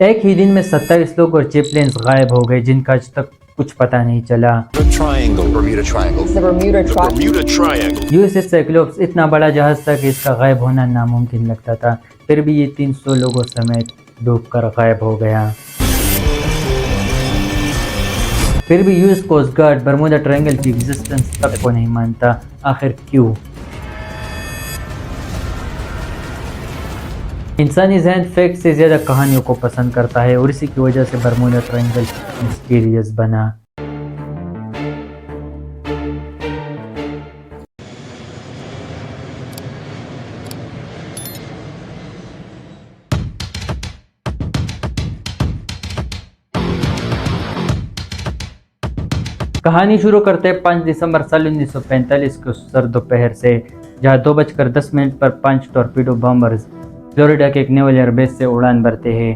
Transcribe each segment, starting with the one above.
ایک ہی دن میں 27 لوگ اور 6 پلینز غائب ہو گئے جن کا آج تک کچھ پتہ نہیں چلا۔ یو ایس ایس سائکلوپس اتنا بڑا جہاز تھا کہ اس کا غائب ہونا ناممکن لگتا تھا، پھر بھی یہ 300 لوگوں سمیت ڈوب کر غائب ہو گیا۔ پھر بھی U S coast guard Bermuda triangle کی ایگزسٹنس تک کو نہیں مانتا، آخر کیوں؟ انسانی ذہن فیکٹ سے زیادہ کہانیوں کو پسند کرتا ہے اور اسی کی وجہ سے برمودا ٹرائنگل مسٹیریس بنا۔ کہانی شروع کرتے 5 دسمبر سال 1945 کے سرد دوپہر سے، جہاں 2:10 پر 5 ٹورپیڈو بامبرز فلوریڈا کے ایک نیول ایئر بیس سے اڑان بھرتے ہیں۔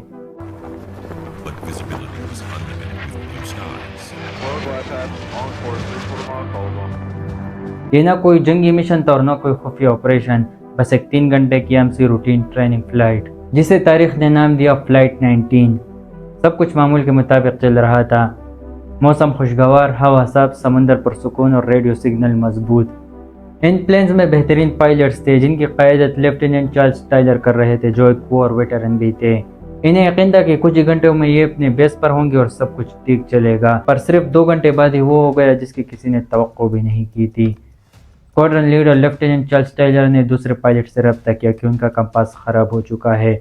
یہ نہ کوئی جنگی مشن تھا اور نہ کوئی خفیہ آپریشن، بس ایک 3 گھنٹے کی امسی روٹین ٹریننگ فلائٹ، جسے تاریخ نے نام دیا فلائٹ 19۔ سب کچھ معمول کے مطابق چل رہا تھا، موسم خوشگوار، ہوا صاف، سمندر پرسکون اور ریڈیو سگنل مضبوط۔ ان پلینز میں بہترین پائلٹس تھے جن کی قیادت لیفٹیننٹ چارلس ٹائلر کر رہے تھے، جو ایک وار ویٹرن بھی تھے۔ انہیں یقین تھا کہ کچھ ہی گھنٹوں میں یہ اپنے بیس پر ہوں گے اور سب کچھ ٹھیک چلے گا، پر صرف 2 گھنٹے بعد ہی وہ ہو گیا جس کی کسی نے توقع بھی نہیں کی تھی۔ Squadron leader lieutenant Charles teller نے دوسرے پائلٹ سے رابطہ کیا کہ ان کا کمپاس خراب ہو چکا ہے،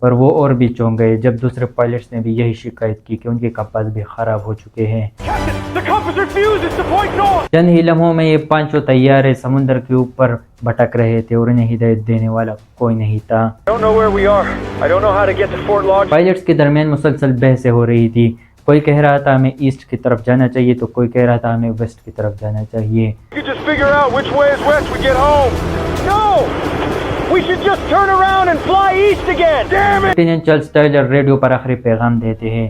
پر وہ اور بھی چونک گئے جب دوسرے پائلٹس نے بھی یہی شکایت کی کہ ان کے کمپاس بھی خراب ہو چکے ہیں۔ چند ہی لمحوں میں یہ 5 طیارے سمندر کے اوپر بھٹک رہے تھے اور انہیں ہدایت دینے والا کوئی نہیں تھا۔ پائلٹس کے درمیان مسلسل بحثیں ہو رہی تھی، کوئی کہہ رہا تھا ہمیں ایسٹ کی طرف جانا چاہیے تو کوئی کہہ رہا تھا ہمیں ویسٹ کی طرف جانا چاہیے۔ لیفٹیننٹ چارلس ٹائلر ریڈیو پر آخری پیغام دیتے ہیں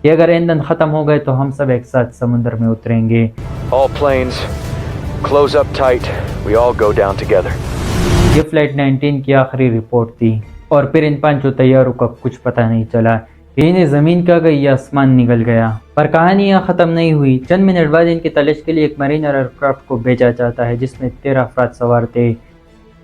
کہ اگر ایندھن ختم ہو گئے تو ہم سب ایک ساتھ سمندر میں اتریں گے۔ All planes, close up tight. We all go down together. یہ فلائٹ 19 کی آخری رپورٹ تھی اور پھر ان 5 طیاروں کا کچھ پتہ نہیں چلا کہ انہیں زمین کا گئی یا آسمان نگل گیا۔ پر کہانی یہاں ختم نہیں ہوئی۔ چند منٹ بعد ان کی تلاش کے لیے ایک مرینر ایئر کرافٹ کو بھیجا جاتا ہے جس میں 13 افراد سوار تھے۔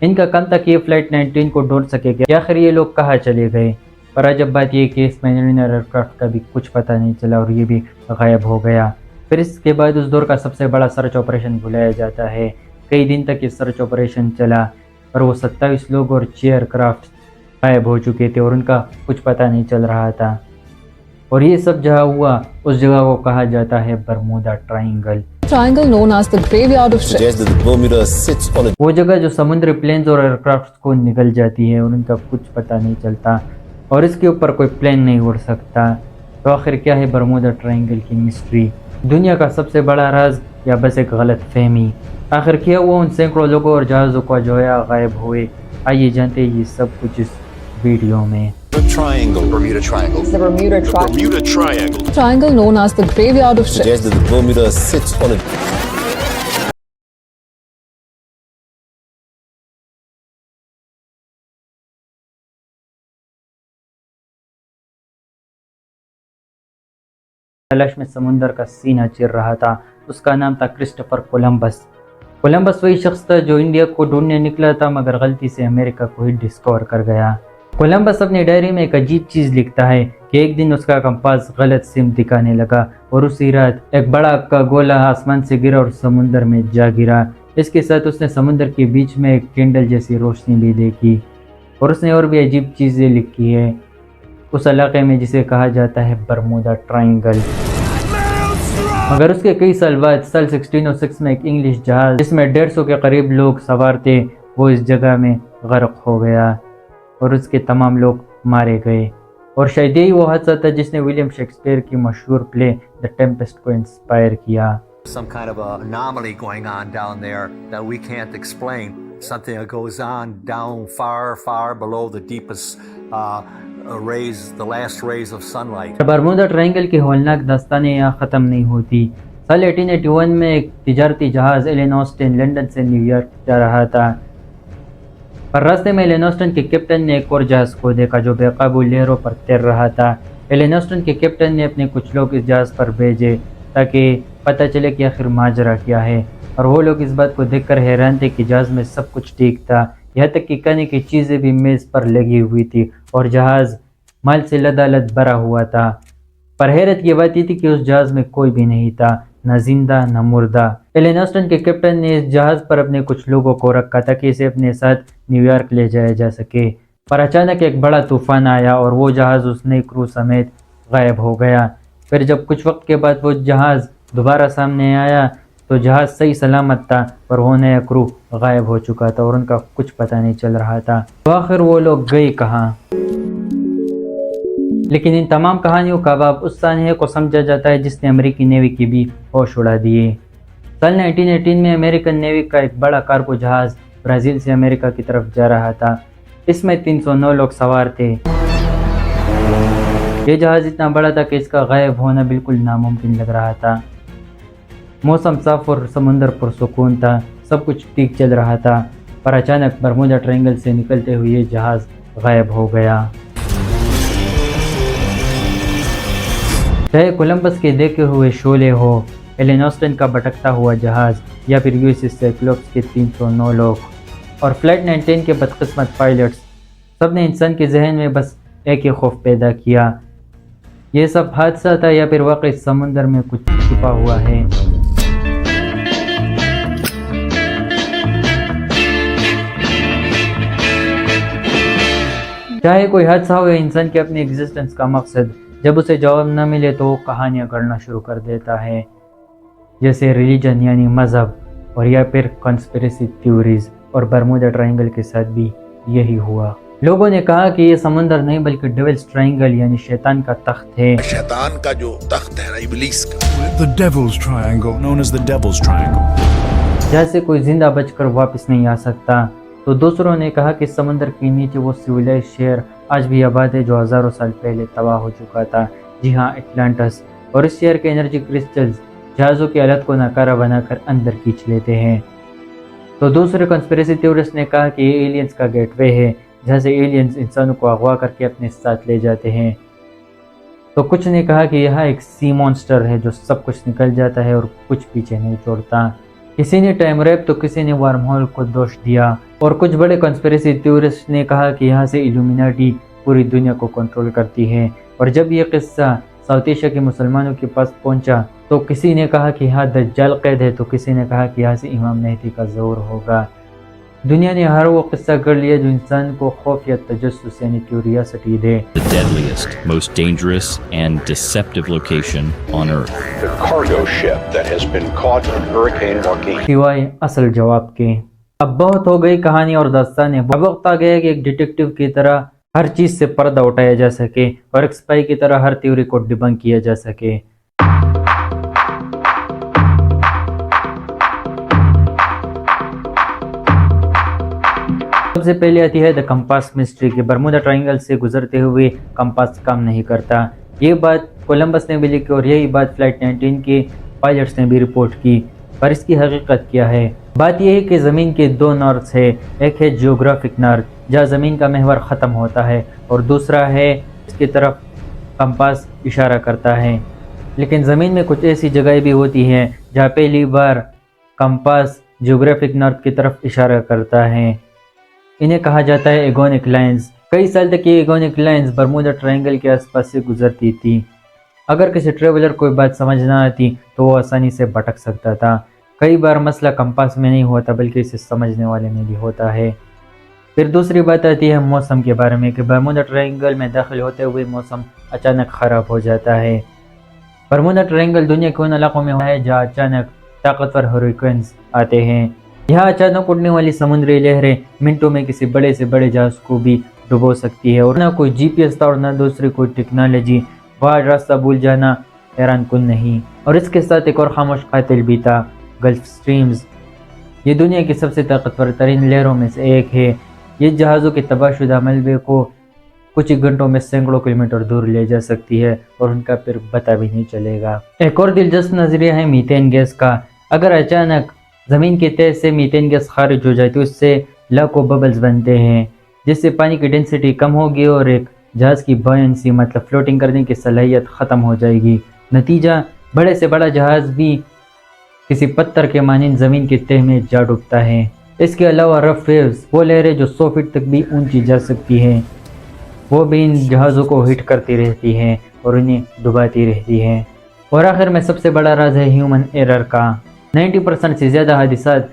ان کا کم تھا کہ یہ فلائٹ 19 کو ڈھونڈ سکے گا کہ آخر یہ لوگ کہاں چلے گئے، پر عجب بات یہ کہ اس مرینر ایئر کرافٹ کا بھی کچھ پتہ نہیں چلا اور یہ بھی غائب ہو گیا۔ پھر اس کے بعد اس دور کا سب سے بڑا سرچ آپریشن بلایا جاتا ہے۔ کئی دن تک یہ سرچ آپریشن چلا، پر وہ 27 لوگ اور 6 ایئر کرافٹ غائب ہو چکے تھے اور ان کا کچھ پتہ نہیں چل رہا تھا۔ اور یہ سب جہاں ہوا اس جگہ کو کہا جاتا ہے Bermuda triangle. Known as the graveyard of ships. وہ جگہ جو سمندری پلینز اور ایئر کرافٹ کو نگل جاتی ہے اور ان کا کچھ پتہ نہیں چلتا اور اس کے اوپر کوئی پلین نہیں اڑ سکتا۔ تو آخر کیا ہے برمودا ٹرائنگل کی مسٹری؟ دنیا کا سب سے بڑا راز یا بس ایک غلط فہمی؟ آخر کیا ہوا ان سینکڑوں لوگوں اور جہازوں کا جو ہے غائب ہوئے؟ آئیے جانتے ہیں یہ سب کچھ اس ویڈیو میں۔ Bermuda Triangle known as the graveyard of ships. Bermuda sits on a تلاش میں سمندر کا سینہ چیر رہا تھا۔ اس کا نام تھا کرسٹوفر کولمبس۔ کولمبس وہی شخص تھا جو انڈیا کو ڈھونڈنے نکلا تھا مگر غلطی سے امریکہ کو ہی ڈسکور کر گیا۔ کولمبس اپنی ڈائری میں ایک عجیب چیز لکھتا ہے کہ ایک دن اس کا کمپاس غلط سمت دکھانے لگا اور اسی رات ایک بڑا کا گولا آسمان سے گرا اور سمندر میں جا گرا۔ اس کے ساتھ اس نے سمندر کے بیچ میں ایک کینڈل جیسی روشنی بھی دیکھی، اور اس نے اور بھی عجیب چیزیں لکھی ہے اس علاقے میں جسے کہا جاتا ہے برمودا ٹرائنگل۔ مگر اس کے کئی سال بعد سال 1606 میں ایک انگلش جہاز جس میں 150 کے قریب لوگ سوار تھے وہ اس جگہ میں غرق ہو گیا اور اس کے تمام لوگ مارے گئے، اور شاید یہی وہ حادثہ تھا جس نے ولیم شیکسپیئر کی مشہور پلے دی ٹیمپسٹ کو انسپائر کیا۔ Some kind of a anomaly going on down there that we can't explain. Something that goes on down far, far below the deepest rays, the last rays of sunlight. Bermuda triangle کی ہولناک داستانیں یہاں ختم نہیں ہوتی۔ سال 1881 میں ایک تجارتی جہاز ایلن آسٹن لنڈن سے نیو یارک جا رہا تھا۔ پر راستے میں ایلن آسٹن کے کیپٹن نے ایک اور جہاز کو دیکھا جو بے قابو لہروں پر تیر رہا تھا۔ ایلن آسٹن کے کیپٹن نے اپنے کچھ لوگ اس جہاز پر بھیجے تاکہ پتہ چلے کہ آخر ماجرا کیا ہے، اور وہ لوگ اس بات کو دیکھ کر حیران تھے کہ جہاز میں سب کچھ ٹھیک تھا، یہاں تک کہ کھانے کی چیزیں بھی میز پر لگی ہوئی تھی اور جہاز مال سے لدالد بھرا ہوا تھا۔ پر حیرت کی بات یہ تھی کہ اس جہاز میں کوئی بھی نہیں تھا، نہ زندہ نہ مردہ۔ ایلن آسٹن کے کیپٹن نے اس جہاز پر اپنے کچھ لوگوں کو رکھا تھا کہ اسے اپنے ساتھ نیو یارک لے جایا جا سکے، پر اچانک ایک بڑا طوفان آیا اور وہ جہاز اس نئی کرو سمیت غائب ہو گیا۔ پھر جب کچھ وقت کے بعد وہ جہاز دوبارہ سامنے آیا تو جہاز صحیح سلامت تھا، پر وہ نیا کرو غائب ہو چکا تھا اور ان کا کچھ پتہ نہیں چل رہا تھا۔ تو آخر وہ لوگ گئے کہاں؟ لیکن ان تمام کہانیوں کا باب اس سانحے کو سمجھا جاتا ہے جس نے امریکی نیوی کی بھی ہوش اڑا دیے۔ سال 1918 میں امریکن نیوی کا ایک بڑا کارگو جہاز برازیل سے امریکہ کی طرف جا رہا تھا، اس میں 309 لوگ سوار تھے۔ یہ جہاز اتنا بڑا تھا کہ اس کا غائب ہونا بالکل ناممکن لگ رہا تھا۔ موسم صاف اور سمندر پرسکون تھا، سب کچھ ٹھیک چل رہا تھا، پر اچانک برمودا ٹرائنگل سے نکلتے ہوئے یہ جہاز غائب ہو گیا۔ چاہے کولمبس کے دیکھے ہوئے شعلے ہو، ایلن آسٹن کا بھٹکتا ہوا جہاز، یا پھر یو ایس ایس سائکلوپس کے 309 لوگ اور فلائٹ 19 کے بدقسمت پائلٹس، سب نے انسان کے ذہن میں بس ایک ہی خوف پیدا کیا، یہ سب حادثہ تھا یا پھر واقعی سمندر میں کچھ چھپا ہوا ہے۔ چاہے کوئی حادثہ ہو یا انسان کے اپنے ایگزسٹنس کا مقصد، جب اسے جواب نہ ملے تو وہ کہانیاں گڑھنا شروع کر دیتا ہے، جیسے ریلیجن یعنی مذہب، اور یا پھر کنسپیریسی تھیوریز، اور برمودا ٹرائنگل کے ساتھ بھی یہی ہوا۔ لوگوں نے کہا کہ یہ سمندر نہیں بلکہ ڈیولز ٹرائنگل یعنی شیطان کا تخت ہے۔ شیطان کا جو تخت ہے ابلیس کا، The Devil's Triangle, known as the Devil's Triangle. جہاں سے کوئی زندہ بچ کر واپس نہیں آ سکتا۔ تو دوسروں نے کہا کہ سمندر کے نیچے وہ سویلائز شہر آج بھی آباد ہے جو ہزاروں سال پہلے تباہ ہو چکا تھا، جی ہاں اٹلانٹس، اور اس شہر کے انرجی کرسٹلز جہازوں کی حالت کو ناکارہ بنا کر اندر کھینچ لیتے ہیں۔ تو دوسرے کنسپیریسی تھیورسٹ نے کہا کہ یہ ایلینز کا گیٹ وے ہے جہاں سے ایلینز انسانوں کو اغوا کر کے اپنے ساتھ لے جاتے ہیں۔ تو کچھ نے کہا کہ یہاں ایک سی مونسٹر ہے جو سب کچھ نکل جاتا ہے اور کچھ پیچھے نہیں چھوڑتا۔ کسی نے ٹائم ریپ تو کسی نے وارم ہول کو دوش دیا، اور کچھ بڑے کنسپیریسی تھیورسٹ نے کہا کہ یہاں سے ایلومیناٹی پوری دنیا کو کنٹرول کرتی ہے۔ اور جب یہ قصہ ساؤتھ ایشیا کے مسلمانوں کے پاس پہنچا تو کسی نے کہا کہ یہاں دجال قید ہے، تو کسی نے کہا کہ یہاں سے امام مہدی کا ظہور ہوگا۔ دنیا نے ہر وہ قصہ کر لیا جو انسان کو خوف یا تجسس یعنی curiosity they. The deadliest, most dangerous, and deceptive location on Earth. the cargo ship that has been caught in Hurricane Joaquin. سوائے اصل جواب کے۔ اب بہت ہو گئی کہانی اور داستانیں، اب وقت آ گیا کہ ایک ڈیٹیکٹیو کی طرح ہر چیز سے پردہ اٹھایا جا سکے اور ایک سپائی کی طرح ہر تھیوری کو ڈیبنک کیا جا سکے۔ سب سے پہلے آتی ہے دا کمپاس مسٹری کہ برمودا ٹرائنگل سے گزرتے ہوئے کمپاس کام نہیں کرتا۔ یہ بات کولمبس نے بھی لکھی اور یہی بات فلائٹ 19 کے پائلٹس نے بھی رپورٹ کی، پر اس کی حقیقت کیا ہے؟ بات یہ ہے کہ زمین کے دو نارتھس ہے، ایک ہے جیوگرافک نارتھ جہاں زمین کا محور ختم ہوتا ہے، اور دوسرا ہے اس کی طرف کمپاس اشارہ کرتا ہے۔ لیکن زمین میں کچھ ایسی جگہیں بھی ہوتی ہیں جہاں پہلی بار کمپاس جیوگرافک نارتھ کی طرف اشارہ کرتا ہے، انہیں کہا جاتا ہے ایگونک لائنز۔ کئی سال تک یہ ایگونک لائنز برمودا ٹرائنگل کے آس پاس سے گزرتی تھی۔ اگر کسی ٹریولر کوئی بات سمجھ نہ آتی تو وہ آسانی سے بھٹک سکتا تھا۔ کئی بار مسئلہ کمپاس میں نہیں ہوتا بلکہ اسے سمجھنے والے میں بھی ہوتا ہے۔ پھر دوسری بات آتی ہے موسم کے بارے میں کہ برمودا ٹرائنگل میں داخل ہوتے ہوئے موسم اچانک خراب ہو جاتا ہے۔ برمودا ٹرائنگل دنیا کے ان علاقوں میں ہے جہاں اچانک طاقتور ہریکینز آتے ہیں۔ یہاں اچانک اڑنے والی سمندری لہریں منٹوں میں کسی بڑے سے بڑے جہاز کو بھی ڈبو سکتی ہے، اور نہ کوئی جی پی ایس تھا اور نہ دوسری کوئی ٹیکنالوجی، وہاں راستہ بھول جانا حیران کن نہیں۔ اور اس کے ساتھ ایک اور خاموش قاتل بھی تھا، گلف سٹریمز۔ یہ دنیا کی سب سے طاقتور ترین لہروں میں سے ایک ہے، یہ جہازوں کے تباہ شدہ ملبے کو کچھ ہی گھنٹوں میں سینکڑوں کلومیٹر دور لے جا سکتی ہے اور ان کا پھر پتہ بھی نہیں چلے گا۔ ایک اور دلچسپ نظریہ ہے میتین گیس کا۔ اگر اچانک زمین کے تہہ سے میتین گیس خارج ہو جائے تو اس سے لاکھوں ببلز بنتے ہیں جس سے پانی کی ڈینسٹی کم ہوگی اور ایک جہاز کی بوئنسی مطلب فلوٹنگ کرنے کی صلاحیت ختم ہو جائے گی۔ نتیجہ بڑے سے بڑا جہاز بھی کسی پتھر کے مانند زمین کی تہ میں جا ڈوبتا ہے۔ اس کے علاوہ رف ویوز، وہ لہریں جو 100 فٹ تک بھی اونچی جا سکتی ہیں، وہ بھی ان جہازوں کو ہٹ کرتی رہتی ہیں اور انہیں ڈباتی رہتی ہیں۔ اور آخر میں سب سے بڑا راز ہے ہیومن ایرر کا۔ 90% سے زیادہ حادثات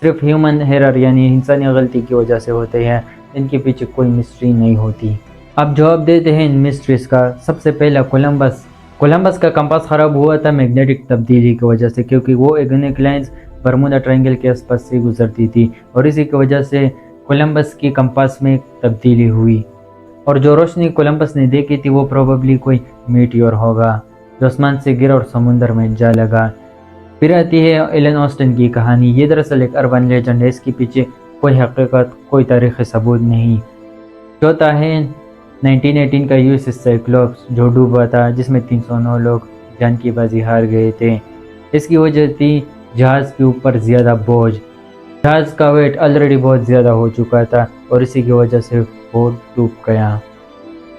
صرف ہیومن ایرر یعنی انسانی غلطی کی وجہ سے ہوتے ہیں، ان کے پیچھے کوئی مسٹری نہیں ہوتی۔ اب جواب دیتے ہیں ان مسٹریز کا۔ سب سے پہلا کولمبس کا کمپاس خراب ہوا تھا میگنیٹک تبدیلی کی وجہ سے، کیونکہ وہ ایگونک لائنز برمودا ٹرائنگل کے آس پاس سے گزرتی تھی اور اسی کی وجہ سے کولمبس کی کمپاس میں تبدیلی ہوئی، اور جو روشنی کولمبس نے دیکھی تھی وہ پروبیبلی کوئی میٹیور ہوگا جو آسمان سے گرا اور سمندر میں جا لگا۔ پھر آتی ہے ایلن آسٹن کی کہانی۔ یہ دراصل ایک اربن لیجنڈ ہے، اس کے پیچھے کوئی حقیقت، کوئی تاریخی ثبوت نہیں۔ چوتھا ہے 1918 کا یو ایس ایس سائیکلوپس جو ڈوبا تھا، جس میں 309 لوگ جان کی بازی ہار گئے تھے۔ اس کی وجہ تھی جہاز کے اوپر زیادہ بوجھ، جہاز کا ویٹ آلریڈی بہت زیادہ ہو چکا تھا اور اسی کی وجہ سے وہ ڈوب گیا،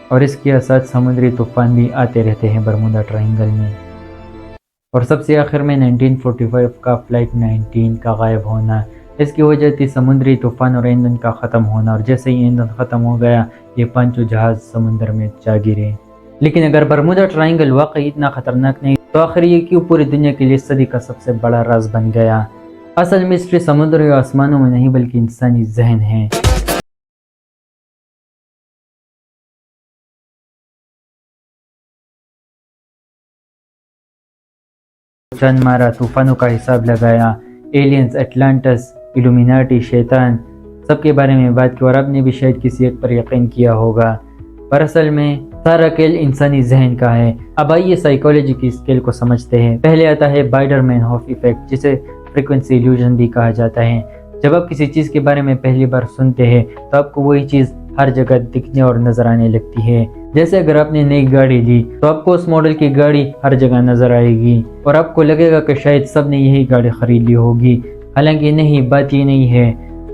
اور اس کے ساتھ سمندری طوفان بھی آتے رہتے ہیں برمودا ٹرائنگل میں۔ اور سب سے آخر میں 1945 کا فلائٹ 19 کا غائب ہونا، اس کی وجہ تھی سمندری طوفان اور ایندھن کا ختم ہونا، اور جیسے ہی ایندھن ختم ہو گیا یہ پانچوں جہاز سمندر میں جا گرے۔ لیکن اگر برمودا ٹرائنگل واقعی اتنا خطرناک نہیں تو آخر یہ کیوں پوری دنیا کے لیے صدی کا سب سے بڑا راز بن گیا؟ اصل مسٹری سمندر یا آسمانوں میں نہیں بلکہ انسانی ذہن ہے۔ چند مارا، طوفانوں کا حساب لگایا، ایلینز، اٹلانٹس، الومیناٹی، شیطان، سب کے بارے میں بات کی، اور آپ نے بھی شاید کسی ایک پر یقین کیا ہوگا، پر اصل میں سارا کھیل انسانی ذہن کا ہے۔ اب آئیے سائیکالوجی کی اسکیل کو سمجھتے ہیں۔ پہلے آتا ہے بائیڈر مین ہوف ایفیکٹ، جسے فریکوینسی ایلیوژن بھی کہا جاتا ہے۔ جب آپ کسی چیز کے بارے میں پہلی بار سنتے ہیں تو آپ کو وہی چیز ہر جگہ دکھنے اور نظر آنے لگتی ہے۔ جیسے اگر آپ نے نئی گاڑی لی تو آپ کو اس ماڈل کی گاڑی ہر جگہ نظر آئے گی اور آپ کو لگے گا کہ شاید سب نے یہی گاڑی خرید لی ہوگی، حالانکہ نہیں، بات یہ نہیں ہے۔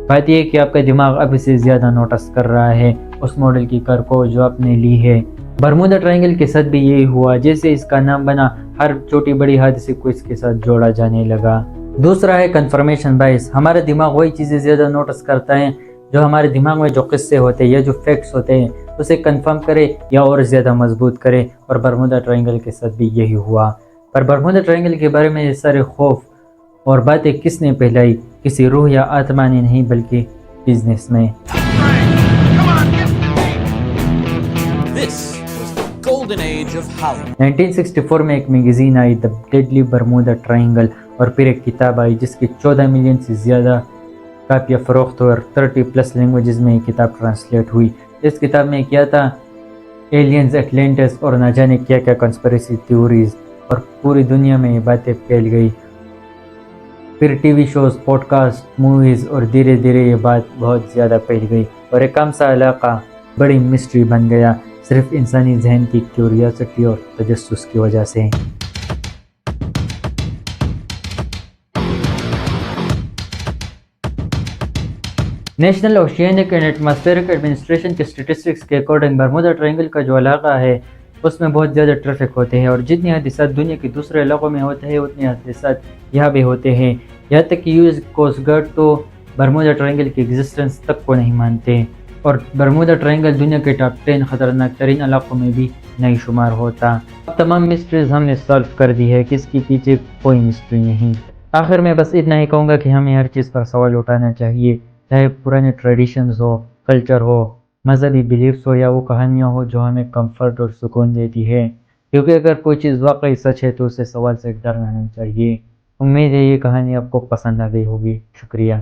بات یہ ہے کہ آپ کا دماغ اب اسے زیادہ نوٹس کر رہا ہے، اس ماڈل کی کار کو جو آپ نے لی ہے۔ برمودا ٹرائنگل کے ساتھ بھی یہی ہوا، جیسے اس کا نام بنا ہر چھوٹی بڑی حادثے کو اس کے ساتھ جوڑا جانے لگا۔ دوسرا ہے کنفرمیشن بائس۔ ہمارا دماغ وہی چیزیں زیادہ نوٹس کرتا ہے جو ہمارے دماغ میں جو قصے ہوتے ہیں یا جو فیکٹس ہوتے ہیں اسے کنفرم کرے یا اور زیادہ مضبوط کرے، اور برمودا ٹرائنگل کے ساتھ بھی یہی ہوا۔ پر برمودا ٹرائنگل کے بارے میں یہ سارے خوف اور باتیں کس نے پھیلائی؟ کسی روح یا آتما نے نہیں، بلکہ بزنس میں۔ This was the golden age of Hollywood. 1964 میں ایک میگزین آئی، دی ڈیڈلی برمودا ٹرائنگل، اور پھر ایک کتاب آئی جس کی 14 ملین سے زیادہ کاپیاں فروخت ہوئی اور 30+ لینگویجز میں یہ کتاب ٹرانسلیٹ ہوئی۔ اس کتاب میں کیا تھا؟ ایلینز، اٹلانٹس اور نہ جانے کیا کیا کنسپریسی تھیوریز، اور پوری دنیا میں یہ باتیں پھیل گئی۔ پھر T V shows, podcast, movies, اور دھیرے دھیرے یہ بات بہت زیادہ پھیل گئی اور ایک کام سا علاقہ بڑی مسٹری بن گیا، صرف انسانی ذہن کی کیوریاسٹی اور تجسس کی وجہ سے۔ National oceanic and atmospheric administration کے اسٹیٹسٹکس کے اکارڈنگ برمودا ٹرائنگل کا جو علاقہ ہے اس میں بہت زیادہ ٹریفک ہوتے ہیں، اور جتنے حادثات دنیا کے دوسرے علاقوں میں ہوتے ہیں اتنے حادثات یہاں بھی ہوتے ہیں، یہاں تک کہ یو ایس کوسٹ گارڈ تو برمودا ٹرائنگل کی ایگزسٹنس تک کو نہیں مانتے، اور برمودا ٹرائنگل دنیا کے ٹاپ 10 خطرناک ترین علاقوں میں بھی نہیں شمار ہوتا۔ اب تمام مسٹریز ہم نے سالو کر دی ہے، کس کے پیچھے کوئی مسٹری نہیں۔ آخر میں بس اتنا ہی کہوں گا کہ ہمیں ہر چیز پر سوال اٹھانا چاہیے، چاہے پرانے ٹریڈیشنز ہو، کلچر ہو، مذہبی بلیفس ہو، یا وہ کہانیاں ہو جو ہمیں کمفرٹ اور سکون دیتی ہے، کیونکہ اگر کوئی چیز واقعی سچ ہے تو اسے سوال سے ڈرنا نہیں چاہیے۔ امید ہے یہ کہانی آپ کو پسند آ گئی ہوگی۔ شکریہ۔